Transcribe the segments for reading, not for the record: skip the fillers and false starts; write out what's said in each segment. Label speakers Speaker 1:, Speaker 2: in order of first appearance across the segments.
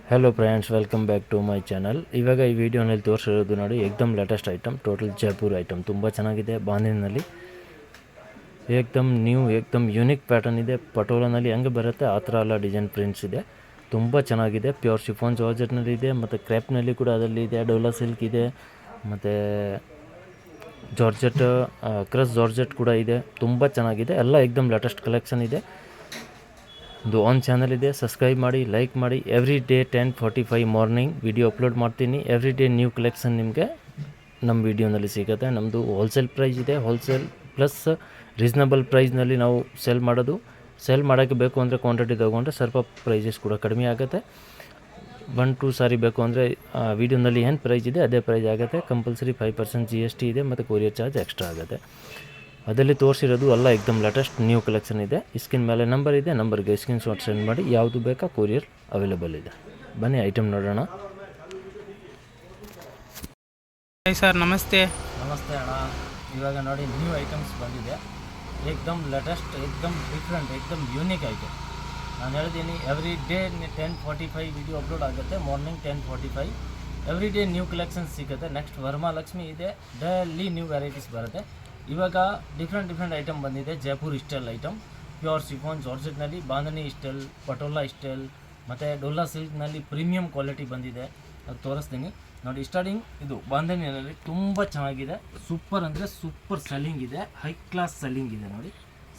Speaker 1: Hello friends, welcome back to my channel. ಇವಾಗ ಈ ವಿಡಿಯೋನಲ್ಲಿ ತೋರಿಸಿರೋದು ನೋಡಿ, ಏಕ್ದಮ್ latest item, total Jaipur item. ತುಂಬ ಚೆನ್ನಾಗಿದೆ. ಬಾಂದಿನಲ್ಲಿ ಏಕ್ದಮ್ ನ್ಯೂ, ಏಕ್ದಮ್ ಯೂನಿಕ್ ಪ್ಯಾಟರ್ನ್ ಇದೆ. ಪಟೋಲನಲ್ಲಿ ಹೆಂಗೆ ಬರುತ್ತೆ ಆ ಥರ ಎಲ್ಲ ಡಿಸೈನ್ ಪ್ರಿಂಟ್ಸ್ ಇದೆ. ತುಂಬ ಚೆನ್ನಾಗಿದೆ. ಪ್ಯೂರ್ ಶಿಫಾನ್ ಜಾರ್ಜೆಟ್ನಲ್ಲಿ ಇದೆ, ಮತ್ತು ಕ್ರೇಪ್ನಲ್ಲಿ ಕೂಡ ಅದರಲ್ಲಿ ಇದೆ. ಡೋಲಾ ಸಿಲ್ಕ್ ಇದೆ, ಮತ್ತು ಜಾರ್ಜೆಟ್, ಕ್ರಸ್ ಜಾರ್ಜೆಟ್ ಕೂಡ ಇದೆ. ತುಂಬ ಚೆನ್ನಾಗಿದೆ. ಎಲ್ಲ ಏಕ್ದಮ್ ಲೇಟೆಸ್ಟ್ ಕಲೆಕ್ಷನ್ ಇದೆ. ಇದು ಆನ್ ಚಾನಲ್ ಇದೆ, ಸಬ್ಸ್ಕ್ರೈಬ್ ಮಾಡಿ, ಲೈಕ್ ಮಾಡಿ. Every day 10:45 morning video upload ಮಾಡ್ತೀನಿ. ಎವ್ರಿ ಡೇ ನ್ಯೂ ಕಲೆಕ್ಷನ್ ನಿಮಗೆ ನಮ್ಮ ವಿಡಿಯೋನಲ್ಲಿ ಸಿಗುತ್ತೆ. ನಮ್ಮದು ಹೋಲ್ಸೇಲ್ ಪ್ರೈಸ್ ಇದೆ. ಹೋಲ್ಸೇಲ್ ಪ್ಲಸ್ ರೀಸ್ನಬಲ್ ಪ್ರೈಸ್ನಲ್ಲಿ ನಾವು ಸೆಲ್ ಮಾಡೋದು. ಸೆಲ್ ಮಾಡೋಕ್ಕೆ ಬೇಕು ಅಂದರೆ ಕ್ವಾಂಟಿಟಿ ತೊಗೊಂಡ್ರೆ ಸ್ವಲ್ಪ ಪ್ರೈಸಸ್ ಕೂಡ ಕಡಿಮೆ ಆಗುತ್ತೆ. 1-2 ಸಾರಿ ಬೇಕು ಅಂದರೆ ವಿಡಿಯೋನಲ್ಲಿ ಏನು ಪ್ರೈಸ್ ಇದೆ ಅದೇ ಪ್ರೈಸ್ ಆಗುತ್ತೆ. ಕಂಪಲ್ಸರಿ 5% GST ಇದೆ, ಮತ್ತು ಕೊರಿಯರ್ ಚಾರ್ಜ್ ಎಕ್ಸ್ಟ್ರಾ ಆಗುತ್ತೆ. ಅದರಲ್ಲಿ ತೋರಿಸಿರೋದು ಎಲ್ಲ ಏಕ್ದಮ್ ಲೇಟೆಸ್ಟ್ ನ್ಯೂ ಕಲೆಕ್ಷನ್ ಇದೆ. ಸ್ಕ್ರೀನ್ ಮೇಲೆ ನಂಬರ್ ಇದೆ, ನಂಬರ್ಗೆ ಸ್ಕ್ರೀನ್ ಶಾಟ್ ಸೆಂಡ್ ಮಾಡಿ. ಯಾವುದು ಬೇಕಾ ಕೊರಿಯರ್ ಅವೈಲೇಬಲ್ ಇದೆ. ಬನ್ನಿ ಐಟಮ್ ನೋಡೋಣ.
Speaker 2: ಹಾಯ್ ಸರ್, ನಮಸ್ತೆ.
Speaker 1: ನಮಸ್ತೆ ಅಣ್ಣ. ಇವಾಗ ನೋಡಿ, ನ್ಯೂ ಐಟಮ್ಸ್ ಬಂದಿದೆ. ಏಕ್ದಮ್ ಲೇಟೆಸ್ಟ್, ಏಕ್ದಮ್ ಡಿಫ್ರೆಂಟ್, ಏಕ್ದಮ್ ಯೂನಿಕ್ ಐಟಮ್. ನಾನು ಹೇಳ್ತೀನಿ, ಎವ್ರಿ ಡೇ 10:45 ವಿಡಿಯೋ ಅಪ್ಲೋಡ್ ಆಗುತ್ತೆ. Morning 10:45 every day new collections ಸಿಗುತ್ತೆ. ನೆಕ್ಸ್ಟ್ ವರಮಹಾಲಕ್ಷ್ಮಿ ಇದೆ, ಡೈಲಿ ನ್ಯೂ ವೆರೈಟೀಸ್ ಬರುತ್ತೆ. ಇವಾಗ ಡಿಫ್ರೆಂಟ್ ಐಟಮ್ ಬಂದಿದೆ. Jaipur style item, pure chiffon ಜಾರ್ಜೆಟ್ನಲ್ಲಿ, ಬಾಂಧನಿ ಸ್ಟೈಲ್, ಪಟೋಲಾ ಸ್ಟೈಲ್, ಮತ್ತು ಡೋಲಾ ಸಿಲ್ಕ್ನಲ್ಲಿ ಪ್ರೀಮಿಯಂ ಕ್ವಾಲಿಟಿ ಬಂದಿದೆ. ಅದು ತೋರಿಸ್ತೀನಿ ನೋಡಿ. ಸ್ಟಾರ್ಟಿಂಗ್ ಇದು ಬಾಂಧನಿಯಲ್ಲಿ ತುಂಬ ಚೆನ್ನಾಗಿದೆ. ಸೂಪರ್ ಅಂದರೆ ಸೂಪರ್ ಸೆಲ್ಲಿಂಗ್ ಇದೆ. ಹೈ ಕ್ಲಾಸ್ ಸೆಲ್ಲಿಂಗ್ ಇದೆ ನೋಡಿ,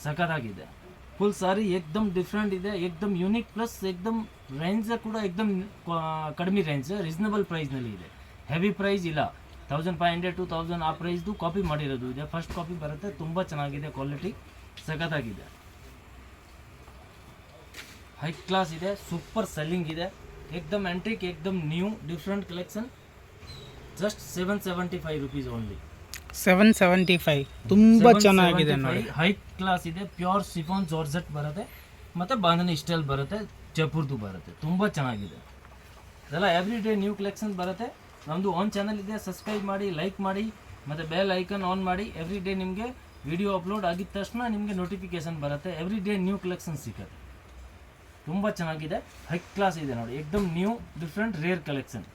Speaker 1: ಸಖತ್ತಾಗಿದೆ. ಫುಲ್ ಸಾರಿ ಏಕ್ದಮ್ ಡಿಫ್ರೆಂಟ್ ಇದೆ, ಏಕ್ದಮ್ ಯೂನಿಕ್. ಪ್ಲಸ್ ಏಕ್ದಮ್ ರೇಂಜ್ ಕೂಡ ಏಕ್ದಮ್ ಕಡಿಮೆ ರೇಂಜ್, ರೀಸನಬಲ್ ಪ್ರೈಸ್ನಲ್ಲಿ ಇದೆ. ಹೆವಿ ಪ್ರೈಸ್ ಇಲ್ಲ. 1500 to 1000 ಆ ಪ್ರೈಸ್ದು ಕಾಪಿ ಮಾಡಿರೋದು ಇದೆ. ಫಸ್ಟ್ ಕಾಪಿ ಬರುತ್ತೆ. ತುಂಬ ಚೆನ್ನಾಗಿದೆ, ಕ್ವಾಲಿಟಿ ಸಖತ್ತಾಗಿದೆ, ಹೈ ಕ್ಲಾಸ್ ಇದೆ, ಸೂಪರ್ ಸೆಲ್ಲಿಂಗ್ ಇದೆ. ಏಕ್ದಮ್ ಆಂಟಿಕ್, ಏಕ್ದಮ್ new different collection. Just 775 rupees only.
Speaker 2: 775 ತುಂಬ ಚೆನ್ನಾಗಿದೆ ನೋಡಿ.
Speaker 1: ಹೈ ಕ್ಲಾಸ್ ಇದೆ. ಪ್ಯೂರ್ ಶಿಫಾನ್ ಜಾರ್ಜೆಟ್ ಬರುತ್ತೆ, ಮತ್ತು ಬಾಂಧನಿ ಸ್ಟೈಲ್ ಬರುತ್ತೆ, ಜೈಪುರ್ದು ಬರುತ್ತೆ. ತುಂಬ ಚೆನ್ನಾಗಿದೆ. ಇದೆಲ್ಲ ಎವ್ರಿ ಡೇ ನ್ಯೂ ಕಲೆಕ್ಷನ್ ಬರುತ್ತೆ. ನಮ್ಮದು ಆನ್ ಚಾನಲ್ ಇದೆ, ಸಬ್ಸ್ಕ್ರೈಬ್ ಮಾಡಿ, ಲೈಕ್ ಮಾಡಿ, ಮತ್ತು ಬೆಲ್ ಐಕನ್ ಆನ್ ಮಾಡಿ. ಎವ್ರಿ ಡೇ ನಿಮಗೆ ವಿಡಿಯೋ ಅಪ್ಲೋಡ್ ಆಗಿದ ತಕ್ಷಣ ನಿಮಗೆ ನೋಟಿಫಿಕೇಶನ್ ಬರುತ್ತೆ. ಎವ್ರಿ ಡೇ ನ್ಯೂ ಕಲೆಕ್ಷನ್ ಸಿಗುತ್ತೆ. ತುಂಬ ಚೆನ್ನಾಗಿದೆ, ಹೈ ಕ್ಲಾಸ್ ಇದೆ ನೋಡಿ. ಏಕ್ದಮ್ ನ್ಯೂ, ಡಿಫ್ರೆಂಟ್, ರೇರ್ ಕಲೆಕ್ಷನ್.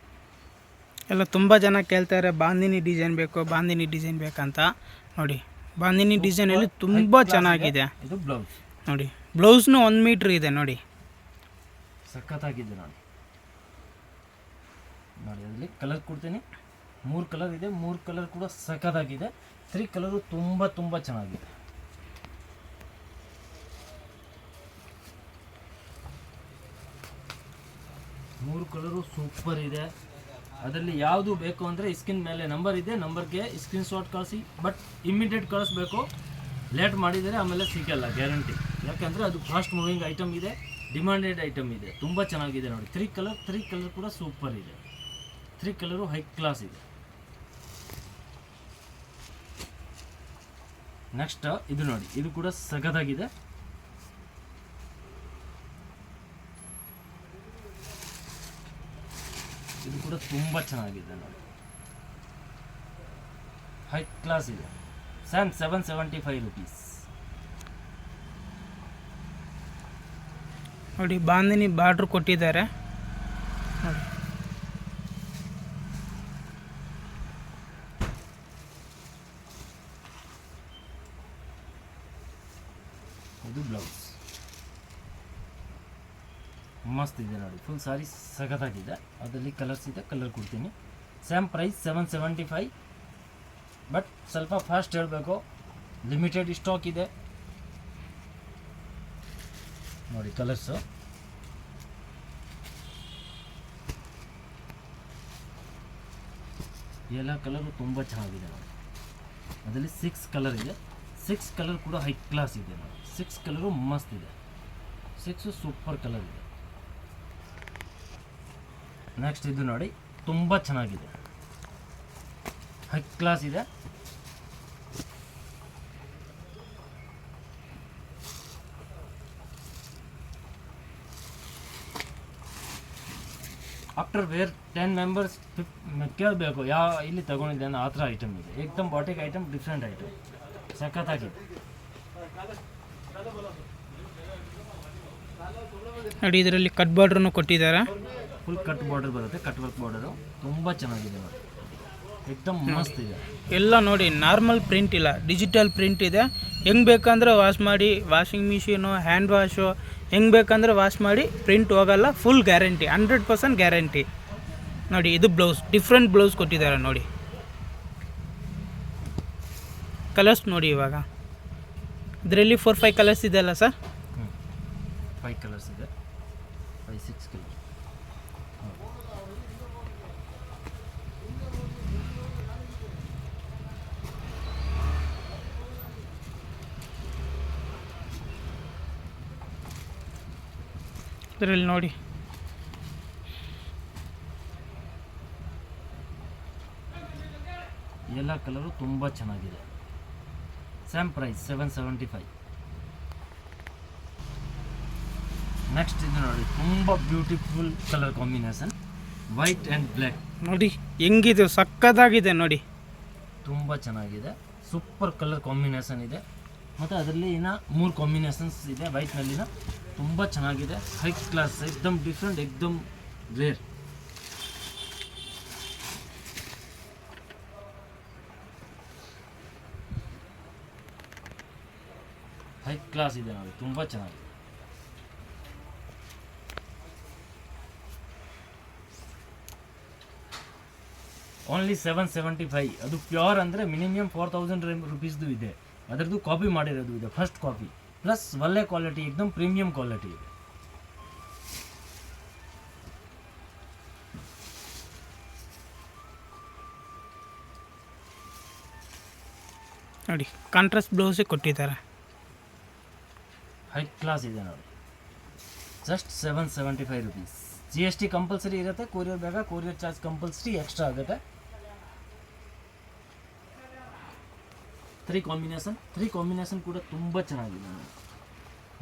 Speaker 2: ಎಲ್ಲ ತುಂಬ ಜನ ಕೇಳ್ತಾರೆ, ಬಾಂದಿನಿ ಡಿಸೈನ್ ಬೇಕು, ಬಾಂದಿನಿ ಡಿಸೈನ್ ಬೇಕಂತ. ನೋಡಿ, ಬಾಂದಿನಿ ಡಿಸೈನಲ್ಲಿ ತುಂಬ ಚೆನ್ನಾಗಿದೆ.
Speaker 1: ಇದು ಬ್ಲೌಸ್
Speaker 2: ನೋಡಿ, ಬ್ಲೌಸ್ನು 1 ಮೀಟ್ರ್ ಇದೆ ನೋಡಿ,
Speaker 1: ಸಖತ್ತಾಗಿದೆ ನೋಡಿ. ನೋಡಿ, ಅದರಲ್ಲಿ ಕಲರ್ ಕೊಡ್ತೀನಿ. 3 ಕಲರ್ ಇದೆ. 3 ಕಲರ್ ಕೂಡ ಸಖತ್ತಾಗಿದೆ. 3 ಕಲರು ತುಂಬ ಚೆನ್ನಾಗಿದೆ. ಮೂರು ಕಲರು ಸೂಪರ್ ಇದೆ. ಅದರಲ್ಲಿ ಯಾವುದು ಬೇಕು ಅಂದರೆ ಸ್ಕ್ರೀನ್ ಮೇಲೆ ನಂಬರ್ ಇದೆ, ನಂಬರ್ಗೆ ಸ್ಕ್ರೀನ್ ಶಾಟ್ ಕಳಿಸಿ. ಬಟ್ ಇಮ್ಮಿಡಿಯೇಟ್ ಕಳಿಸ್ಬೇಕು. ಲೇಟ್ ಮಾಡಿದರೆ ಆಮೇಲೆ ಸಿಗಲ್ಲ, ಗ್ಯಾರಂಟಿ. ಯಾಕೆಂದರೆ ಅದು ಫಾಸ್ಟ್ ಮೂವಿಂಗ್ ಐಟಮ್ ಇದೆ, ಡಿಮ್ಯಾಂಡೆಡ್ ಐಟಮ್ ಇದೆ. ತುಂಬ ಚೆನ್ನಾಗಿದೆ ನೋಡಿ. 3 ಕಲರ್ ಕೂಡ ಸೂಪರ್ ಇದೆ. 3 ಕಲರು ಹೈ ಕ್ಲಾಸ್ ಇದೆ. ನೆಕ್ಸ್ಟ್ ಇದು ನೋಡಿ, ಇದು ಕೂಡ ಸಖತ್ತಾಗಿದೆ. ಇದು ಕೂಡ ತುಂಬ ಚೆನ್ನಾಗಿದೆ ನೋಡಿ, ಹೈ ಕ್ಲಾಸ್ ಇದೆ. 775 rupees.
Speaker 2: ನೋಡಿ, ಬಾಂದಿನಿ ಬಾರ್ಡ್ರ್ ಕೊಟ್ಟಿದ್ದಾರೆ ನೋಡಿ.
Speaker 1: ಇದು ಬ್ಲೌಸ್ ಮಸ್ತ್ ಇದೆ ನೋಡಿ. ಫುಲ್ ಸಾರಿ ಸಖತ್ತಾಗಿದೆ. ಅದರಲ್ಲಿ ಕಲರ್ಸ್ ಇದೆ, ಕಲರ್ ಕೊಡ್ತೀನಿ. Same price 775. ಬಟ್ ಸ್ವಲ್ಪ ಫಾಸ್ಟ್ ಹೇಳಬೇಕು, ಲಿಮಿಟೆಡ್ ಸ್ಟಾಕ್ ಇದೆ ನೋಡಿ. ಕಲರ್ಸು ಎಲ್ಲ ಕಲರು ತುಂಬ ಚೆನ್ನಾಗಿದೆ ನೋಡಿ. ಅದರಲ್ಲಿ 6 ಕಲರ್ ಇದೆ. 6 ಕಲರ್ ಕೂಡ ಹೈ ಕ್ಲಾಸ್ ಇದೆ ನೋಡಿ. 6 ಕಲರು ಮಸ್ತ್ ಇದೆ. 6 ಸೂಪರ್ ಕಲರ್ ಇದೆ. ನೆಕ್ಸ್ಟ್ ಇದು ನೋಡಿ, ತುಂಬ ಚೆನ್ನಾಗಿದೆ, ಹೈ ಕ್ಲಾಸ್ ಇದೆ. ಆಫ್ಟರ್ ವೇರ್ 10 ಮೆಂಬರ್ಸ್ ಕೇಳಬೇಕು ಇಲ್ಲಿ ತಗೊಂಡಿದ್ದೆ ಅನ್ನೋ ಆ ಥರ ಐಟಮ್ ಇದೆ. ಏಕ್ದಮ್ ಬಾಟಿಕ್ ಐಟಮ್, ಡಿಫ್ರೆಂಟ್ ಐಟಮ್, ಸಖತ್ತಾಗಿದೆ
Speaker 2: ನೋಡಿ. ಇದರಲ್ಲಿ ಕಟ್ ಬಾರ್ಡ್ರನ್ನು ಕೊಟ್ಟಿದ್ದಾರೆ.
Speaker 1: ಫುಲ್ ಕಟ್ ಬಾರ್ಡರ್ ಬರುತ್ತೆ, ಕಟ್ ವರ್ಕ್ ಬಾರ್ಡರು ತುಂಬ ಚೆನ್ನಾಗಿದೆ ನೋಡಿ, ಏಕ್ದಮ್ ಮಸ್ತ್ ಇದೆ.
Speaker 2: ಎಲ್ಲ ನೋಡಿ ನಾರ್ಮಲ್ ಪ್ರಿಂಟ್ ಇಲ್ಲ, ಡಿಜಿಟಲ್ ಪ್ರಿಂಟ್ ಇದೆ. ಹೆಂಗೆ ಬೇಕಂದ್ರೆ ವಾಶ್ ಮಾಡಿ, ವಾಷಿಂಗ್ ಮಿಷಿನು, ಹ್ಯಾಂಡ್ ವಾಶು ಹೆಂಗೆ ಬೇಕಂದ್ರೆ ವಾಶ್ ಮಾಡಿ, ಪ್ರಿಂಟ್ ಹೋಗಲ್ಲ. Full guarantee, 100% guarantee. ನೋಡಿ ಇದು ಬ್ಲೌಸ್, ಡಿಫ್ರೆಂಟ್ ಬ್ಲೌಸ್ ಕೊಟ್ಟಿದ್ದಾರೆ ನೋಡಿ. ಕಲರ್ಸ್ ನೋಡಿ, ಇವಾಗ ಇದರಲ್ಲಿ 4-5 ಕಲರ್ಸ್ ಇದೆ ಅಲ್ಲ ಸರ್?
Speaker 1: 5 ಕಲರ್ಸ್ ಇದೆ, 5-6 ಕಲರ್.
Speaker 2: ಇದರಲ್ಲಿ ನೋಡಿ
Speaker 1: ಎಲ್ಲ ಕಲರು ತುಂಬ ಚೆನ್ನಾಗಿದೆ. Same price 775. ನೆಕ್ಸ್ಟ್ ಇದು ನೋಡಿ, ತುಂಬ beautiful colour combination, white and black.
Speaker 2: ನೋಡಿ ಹೆಂಗಿದೆ, ಸಕ್ಕತ್ತಾಗಿದೆ ನೋಡಿ,
Speaker 1: ತುಂಬ ಚೆನ್ನಾಗಿದೆ. ಸೂಪರ್ ಕಲರ್ ಕಾಂಬಿನೇಷನ್ ಇದೆ. ಮತ್ತು ಅದರಲ್ಲಿ ಇನ್ನು 3 ಕಾಂಬಿನೇಷನ್ಸ್ ಇದೆ ವೈಟ್ನಲ್ಲಿನ. ತುಂಬ ಚೆನ್ನಾಗಿದೆ, ಹೈ ಕ್ಲಾಸ್, ಏಕ್ದಮ್ ಡಿಫ್ರೆಂಟ್, ಏಕ್ದಮ್ ರೇರ್. ಹೈ ಕ್ಲಾಸ್ ಇದೆ ನೋಡಿ, ತುಂಬ ಚೆನ್ನಾಗಿದೆ. ಓನ್ಲಿ 775. ಅದು ಪ್ಯೂರ್ ಅಂದರೆ ಮಿನಿಮಮ್ 4000 ರುಪೀಸ್ದು ಇದೆ. ಅದರದ್ದು ಕಾಪಿ ಮಾಡಿರೋದು ಇದೆ, ಫಸ್ಟ್ ಕಾಪಿ, ಪ್ಲಸ್ ಒಳ್ಳೆ ಕ್ವಾಲಿಟಿ, ಏಕ್ದಮ್ ಪ್ರೀಮಿಯಂ ಕ್ವಾಲಿಟಿ ಇದೆ.
Speaker 2: ನೋಡಿ ಕಾಂಟ್ರಾಸ್ಟ್ ಬ್ಲೌಸೇ ಕೊಟ್ಟಿದ್ದಾರೆ.
Speaker 1: ಹೈ ಕ್ಲಾಸ್ ಇದೆ ನೋಡಿ, ಜಸ್ಟ್ 775 ರುಪೀಸ್. GST ಕಂಪಲ್ಸರಿ ಇರುತ್ತೆ. ಕೊರಿಯರ್ ಬೇಗ, ಕೊರಿಯರ್ ಚಾರ್ಜ್ ಕಂಪಲ್ಸರಿ ಎಕ್ಸ್ಟ್ರಾ ಆಗುತ್ತೆ. 3 ಕಾಂಬಿನೇಷನ್ ಕೂಡ ತುಂಬ ಚೆನ್ನಾಗಿದೆ.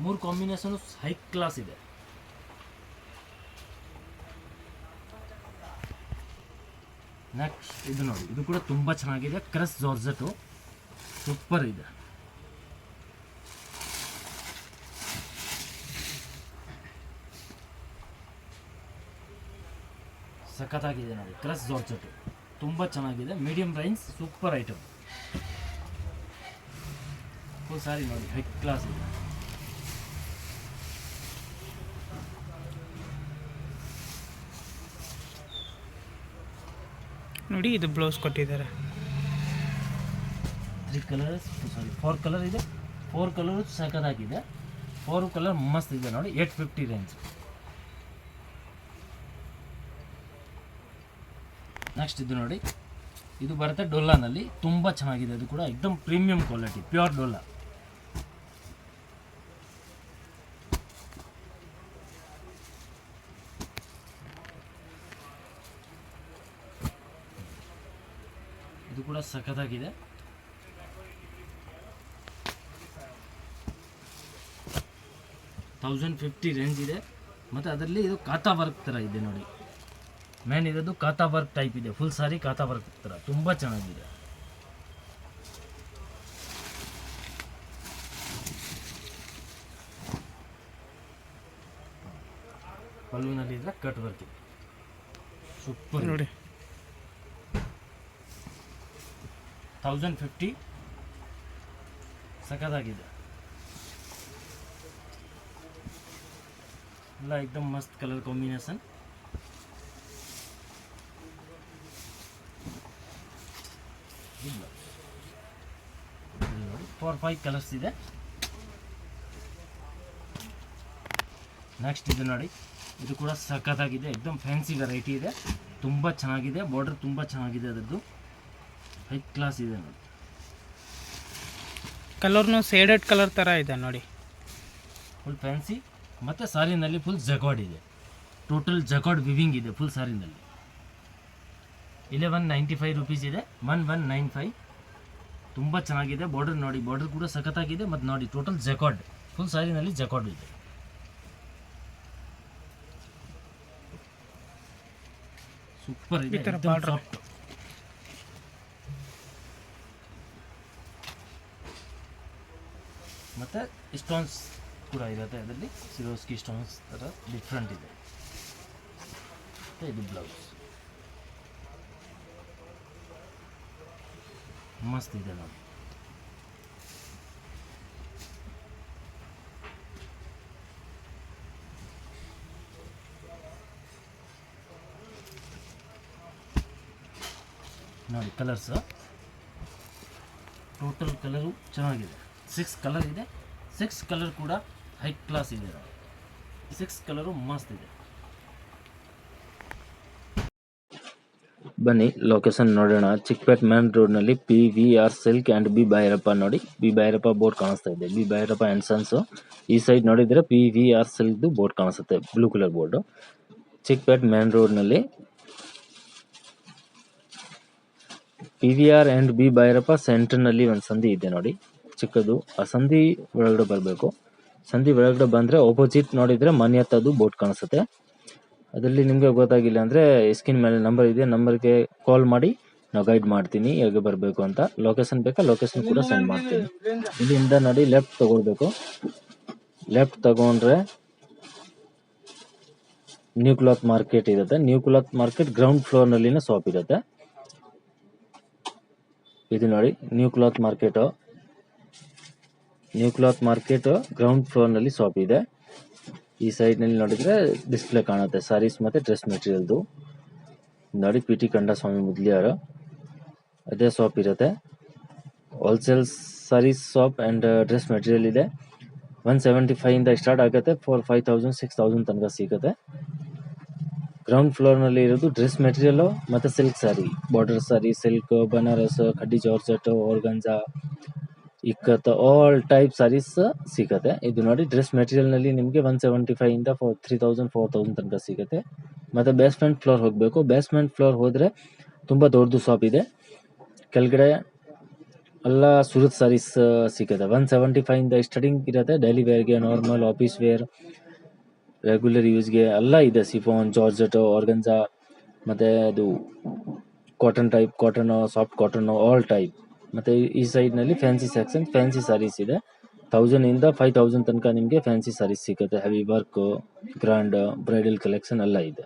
Speaker 1: 3 ಕಾಂಬಿನೇಷನ್ ಹೈ ಕ್ಲಾಸ್ ಇದೆ. ನೆಕ್ಸ್ಟ್ ಇದು ನೋಡಿ, ಇದು ಕೂಡ ತುಂಬ ಚೆನ್ನಾಗಿದೆ. ಕ್ರಸ್ ಜಾರ್ಜೆಟು ಸೂಪರ್ ಇದೆ. ಸಖತ್ತಾಗಿದೆ ನೋಡಿ, ಕ್ರಸ್ ಜಾರ್ಜೆಟು ತುಂಬ ಚೆನ್ನಾಗಿದೆ. Medium range, super item. Full sari ನೋಡಿ, ಹೈ ಕ್ಲಾಸ್ ಇದೆ.
Speaker 2: ನೋಡಿ ಇದು ಬ್ಲೌಸ್ ಕೊಟ್ಟಿದ್ದಾರೆ.
Speaker 1: 4 ಕಲರ್ ಇದೆ. 4 ಕಲರು ಸಖತ್ತಾಗಿದೆ. 4 ಕಲರ್ ಮಸ್ತ್ ಇದೆ ನೋಡಿ, 850 ರೇಂಜ್. ನೆಕ್ಸ್ಟ್ ಇದು ನೋಡಿ, ಇದು ಬರುತ್ತೆ ಡೊಲ್ಲಾನಲ್ಲಿ, ತುಂಬ ಚೆನ್ನಾಗಿದೆ. ಅದು ಕೂಡ ಏಕ್ದಮ್ ಪ್ರೀಮಿಯಂ ಕ್ವಾಲಿಟಿ, ಪ್ಯೂರ್ ಡೊಲ್ಲಾ. ಇದು ಕೂಡ ಸಖತ್ತಾಗಿದೆ. $1050 ರೇಂಜ್ ಇದೆ. ಮತ್ತು ಅದರಲ್ಲಿ ಇದು ಕಾತಾ ವರ್ಕ್ ಥರ ಇದೆ ನೋಡಿ, ಮೇನ್ ಇರೋದು ಕಾತಾ ವರ್ಕ್ ಟೈಪ್ ಇದೆ. ಫುಲ್ ಸಾರಿ ಕಾತಾ ವರ್ಕ್ ಥರ ತುಂಬ ಚೆನ್ನಾಗಿದೆ. ಪಲ್ಲುನಲ್ಲಿ ಇದ್ರೆ ಕಟ್ ವರ್ಕ್ ಇದೆ, ಸೂಪರ್
Speaker 2: ನೋಡಿ.
Speaker 1: 1050 ಸಖತ್ತಾಗಿದೆ. ಎಲ್ಲ ಏಕ್ದಮ್ ಮಸ್ತ್ ಕಲರ್ ಕಾಂಬಿನೇಷನ್. ನೋಡಿ 4-5 ಕಲರ್ಸ್ ಇದೆ. ನೆಕ್ಸ್ಟ್ ಇದು ನೋಡಿ, ಇದು ಕೂಡ ಸಖತ್ತಾಗಿದೆ. ಏಕ್ದಮ್ ಫ್ಯಾನ್ಸಿ ವೆರೈಟಿ ಇದೆ, ತುಂಬ ಚೆನ್ನಾಗಿದೆ. ಬಾರ್ಡರ್ ತುಂಬ ಚೆನ್ನಾಗಿದೆ, ಅದರದ್ದು ಹೈ ಕ್ಲಾಸ್ ಇದೆ ನೋಡಿ.
Speaker 2: ಕಲರ್ನು ಸೇಡೆಡ್ ಕಲರ್ ಥರ ಇದೆ ನೋಡಿ,
Speaker 1: ಫುಲ್ ಫ್ಯಾನ್ಸಿ. ಮತ್ತು ಸಾರಿನಲ್ಲಿ ಫುಲ್ ಜಕಾರ್ಡ್ ಇದೆ, ಟೋಟಲ್ ಜಕಾರ್ಡ್ ವಿವಿಂಗ್ ಇದೆ ಫುಲ್ ಸಾರಿನಲ್ಲಿ. 1195 ರುಪೀಸ್ ಇದೆ, 1195. ತುಂಬ ಚೆನ್ನಾಗಿದೆ. ಬಾರ್ಡರ್ ನೋಡಿ, ಬಾರ್ಡರ್ ಕೂಡ ಸಖತ್ತಾಗಿದೆ. ಮತ್ತು ನೋಡಿ ಟೋಟಲ್ ಜಕಾರ್ಡ್, ಫುಲ್ ಸಾರಿನಲ್ಲಿ ಜಕಾರ್ಡ್ ಇದೆ. ಸೂಪರ್ ಇದೆ, ಸಾಫ್ಟ್. ಮತ್ತು ಸ್ಟೋನ್ಸ್ ಕೂಡ ಇರುತ್ತೆ ಅದರಲ್ಲಿ, ಸಿರೋಸ್ಕಿ ಸ್ಟೋನ್ಸ್ ಥರ ಡಿಫ್ರೆಂಟ್ ಇದೆ. ಮತ್ತು ಇದು ಬ್ಲೌಸ್ ಮಸ್ತ್ ಇದೆ ನೋಡಿ. ನೋಡಿ ಕಲರ್ಸ್ ಟೋಟಲ್ ಕಲರು ಚೆನ್ನಾಗಿದೆ. 6 ಕಲರ್ ಇದೆ. 6 ಕಲರ್ ಕೂಡ ಹೈ ಕ್ಲಾಸ್ ಇದೆ. 6 ಕಲರು ಮಸ್ತ್ ಇದೆ. ಬನ್ನಿ ಲೊಕೇಶನ್ ನೋಡೋಣ. ಚಿಕ್ಕಪೇಟ್ ಮೇನ್ ರೋಡ್ನಲ್ಲಿ PVR silk and B Bhairappa ನೋಡಿ. ಬಿ ಭೈರಪ್ಪ ಬೋರ್ಡ್ ಕಾಣಿಸ್ತಾ ಇದೆ. B Bhairappa and sons. ಈ ಸೈಡ್ ನೋಡಿದರೆ PVR ಸಿಲ್ಕ್ದು ಬೋರ್ಡ್ ಕಾಣಿಸುತ್ತೆ, blue colour board. Chickpet main ರೋಡ್ನಲ್ಲಿ PVR ಆ್ಯಂಡ್ ಬಿ ಭೈರಪ್ಪ ಸೆಂಟರ್ನಲ್ಲಿ ಒಂದು ಸಂಧಿ ಇದೆ ನೋಡಿ, ಚಿಕ್ಕದು. ಆ ಸಂಧಿ ಒಳಗಡೆ ಬರಬೇಕು. ಸಂಧಿ ಒಳಗಡೆ ಬಂದರೆ ಆಪೋಸಿಟ್ ನೋಡಿದರೆ ಮನೆ ಹತ್ತದು ಬೋರ್ಡ್ ಕಾಣಿಸುತ್ತೆ. ಅದರಲ್ಲಿ ನಿಮಗೆ ಗೊತ್ತಾಗಿಲ್ಲ ಅಂದರೆ ಸ್ಕ್ರೀನ್ ಮೇಲೆ ನಂಬರ್ ಇದೆ, ನಂಬರ್ಗೆ ಕಾಲ್ ಮಾಡಿ ನಾವು ಗೈಡ್ ಮಾಡ್ತೀನಿ ಹೇಗೆ ಬರಬೇಕು ಅಂತ. ಲೊಕೇಶನ್ ಬೇಕಾ ಲೊಕೇಶನ್ ಕೂಡ ಸೆಂಡ್ ಮಾಡ್ತೀನಿ. ಇಲ್ಲಿಂದ ನೋಡಿ ಲೆಫ್ಟ್ ತಗೊಳ್ಬೇಕು. ಲೆಫ್ಟ್ ತಗೊಂಡ್ರೆ ನ್ಯೂ ಕ್ಲಾತ್ ಮಾರ್ಕೆಟ್ ಇರುತ್ತೆ. ನ್ಯೂ ಕ್ಲಾತ್ ಮಾರ್ಕೆಟ್ ಗ್ರೌಂಡ್ ಫ್ಲೋರ್ನಲ್ಲಿನ ಶಾಪ್ ಇರುತ್ತೆ. ಇದು ನೋಡಿ new cloth market. New cloth market ground ಫ್ಲೋರ್ನಲ್ಲಿ ಶಾಪ್ ಇದೆ. ಈ ಸೈಡ್ನಲ್ಲಿ ನೋಡಿದರೆ ಡಿಸ್ಪ್ಲೇ ಕಾಣುತ್ತೆ ಸಾರೀಸ್ ಮತ್ತು ಡ್ರೆಸ್ ಮೆಟೀರಿಯಲ್ದು. ನೋಡಿ PT ಕಂಡಸ್ವಾಮಿ ಮುದ್ಲಿಯಾರು ಅದೇ ಶಾಪ್ ಇರುತ್ತೆ. Wholesale sarees shop and dress material ಇದೆ. 175ಇಂದ ಸ್ಟಾರ್ಟ್ ಆಗುತ್ತೆ, 5000 6000 ತನಕ ಸಿಗುತ್ತೆ. ಗ್ರೌಂಡ್ ಫ್ಲೋರ್ನಲ್ಲಿ ಇರೋದು ಡ್ರೆಸ್ ಮೆಟೀರಿಯಲು ಮತ್ತು silk sari, border sari, silk, Banaras, khaddi georgette, organza, ikat, all type saris ಸಿಗುತ್ತೆ. ಇದು ನೋಡಿ ಡ್ರೆಸ್ ಮೆಟೀರಿಯಲ್ನಲ್ಲಿ ನಿಮಗೆ 175ಇಂದ 3000 4000 ತನಕ ಸಿಗುತ್ತೆ. ಮತ್ತು ಬೇಸ್ಮೆಂಟ್ ಫ್ಲೋರ್ ಹೋಗಬೇಕು. ಬೇಸ್ಮೆಂಟ್ ಫ್ಲೋರ್ ಹೋದರೆ ತುಂಬ ದೊಡ್ಡದು ಶಾಪ್ ಇದೆ. ಕೆಳಗಡೆ ಎಲ್ಲ ಸೂರತ್ ಸ್ಯಾರೀಸ್ ಸಿಗುತ್ತೆ. 175ಇಂದ ಸ್ಟಾರ್ಟಿಂಗ್ ಇರುತ್ತೆ. ಡೈಲಿ ವೇರ್ಗೆ, ನಾರ್ಮಲ್ ಆಫೀಸ್ ವೇರ್, ರೆಗ್ಯುಲರ್ ಯೂಸ್ಗೆ ಎಲ್ಲ ಇದೆ. ಸಿಫಾನ್, ಜಾರ್ಜೆಟ್, ಆರ್ಗಂಜಾ, ಮತ್ತು ಅದು cotton type, cotton, soft cotton, all type. ಮತ್ತು ಈ ಸೈಡ್ನಲ್ಲಿ ಫ್ಯಾನ್ಸಿ ಸೆಕ್ಷನ್, ಫ್ಯಾನ್ಸಿ ಸ್ಯಾರೀಸ್ ಇದೆ. 1000ಇಂದ 5000 ತನಕ ನಿಮಗೆ ಫ್ಯಾನ್ಸಿ ಸ್ಯಾರೀಸ್ ಸಿಗುತ್ತೆ. Heavy work, grand, bridal collection ಎಲ್ಲ ಇದೆ.